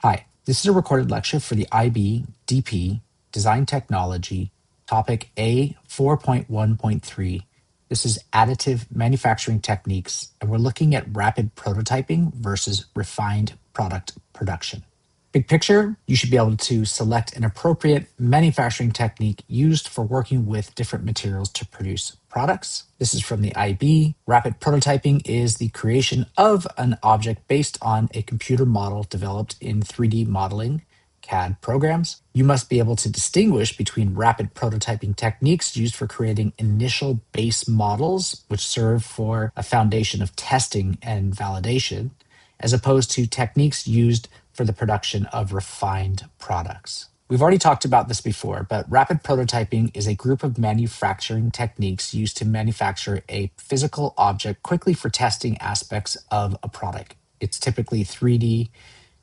Hi, this is a recorded lecture for the IB DP Design Technology Topic A4.1.3. This is Additive Manufacturing Techniques, and we're looking at rapid prototyping versus refined product production. Big picture, you should be able to select an appropriate manufacturing technique used for working with different materials to produce products. This is from the IB. Rapid prototyping is the creation of an object based on a computer model developed in 3D modeling CAD programs. You must be able to distinguish between rapid prototyping techniques used for creating initial base models, which serve for a foundation of testing and validation, as opposed to techniques used for the production of refined products. We've already talked about this before, but rapid prototyping is a group of manufacturing techniques used to manufacture a physical object quickly for testing aspects of a product. It's typically 3D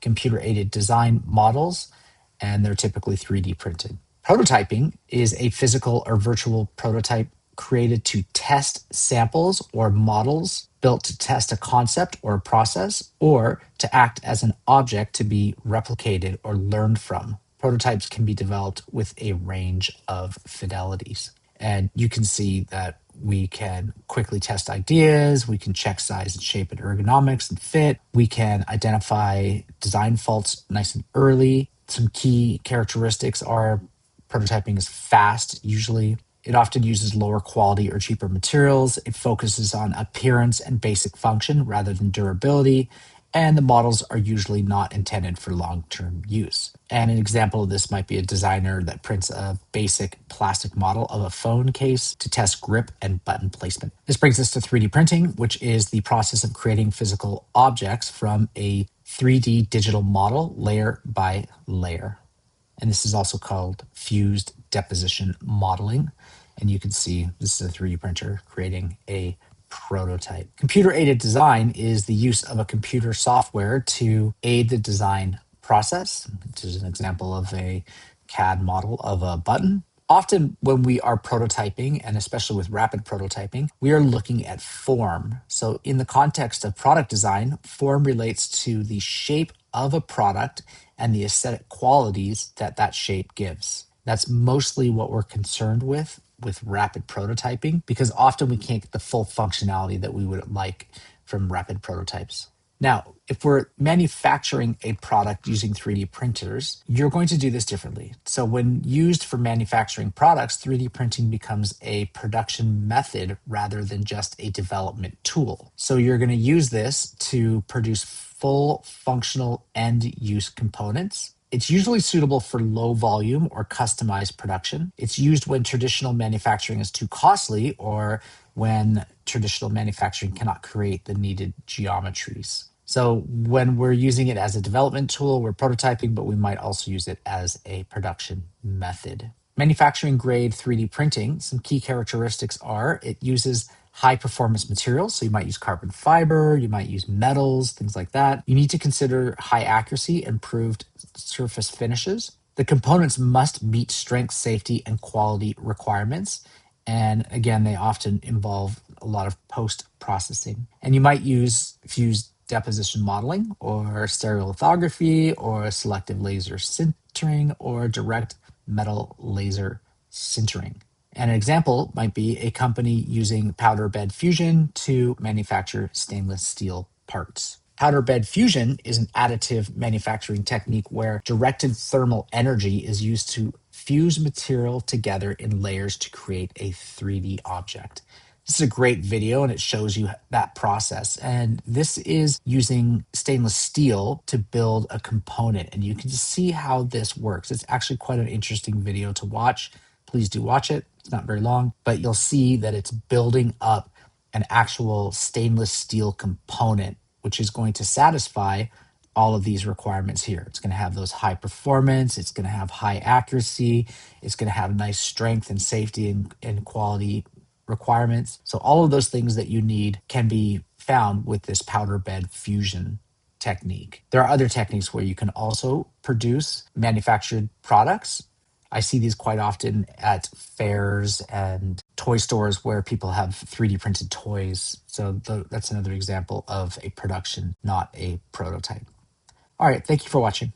computer-aided design models, and they're typically 3D printed. Prototyping is a physical or virtual prototype created to test samples or models built to test a concept or a process, or to act as an object to be replicated or learned from. Prototypes can be developed with a range of fidelities. And you can see that we can quickly test ideas, we can check size and shape and ergonomics and fit, we can identify design faults nice and early. Some key characteristics are prototyping is fast, usually. It often uses lower quality or cheaper materials. It focuses on appearance and basic function rather than durability. And the models are usually not intended for long-term use. And an example of this might be a designer that prints a basic plastic model of a phone case to test grip and button placement. This brings us to 3D printing, which is the process of creating physical objects from a 3D digital model layer by layer. And this is also called fused deposition modeling. And you can see this is a 3D printer creating a prototype. Computer-aided design is the use of a computer software to aid the design process. This is an example of a CAD model of a button. Often when we are prototyping, and especially with rapid prototyping, we are looking at form. So in the context of product design, form relates to the shape of a product and the aesthetic qualities that that shape gives. That's mostly what we're concerned with rapid prototyping, because often we can't get the full functionality that we would like from rapid prototypes. Now, if we're manufacturing a product using 3D printers, you're going to do this differently. So when used for manufacturing products, 3D printing becomes a production method rather than just a development tool. So you're going to use this to produce full functional end-use components. It's usually suitable for low volume or customized production. It's used when traditional manufacturing is too costly or when traditional manufacturing cannot create the needed geometries. So when we're using it as a development tool, we're prototyping, but we might also use it as a production method. Manufacturing grade 3D printing, some key characteristics are it uses high performance materials. So you might use carbon fiber, you might use metals, things like that. You need to consider high accuracy, improved surface finishes. The components must meet strength, safety, and quality requirements. And again, they often involve a lot of post-processing. And you might use fused deposition modeling or stereolithography or selective laser sintering or direct metal laser sintering. And an example might be a company using powder bed fusion to manufacture stainless steel parts. Powder bed fusion is an additive manufacturing technique where directed thermal energy is used to fuse material together in layers to create a 3D object. This is a great video and it shows you that process. And this is using stainless steel to build a component. And you can see how this works. It's actually quite an interesting video to watch. Please do watch it. It's not very long, but you'll see that it's building up an actual stainless steel component, which is going to satisfy all of these requirements here. It's going to have those high performance, it's going to have high accuracy, it's going to have nice strength and safety and quality requirements. So all of those things that you need can be found with this powder bed fusion technique. There are other techniques where you can also produce manufactured products. I see these quite often at fairs and toy stores where people have 3D printed toys. So that's another example of a production, not a prototype. All right, thank you for watching.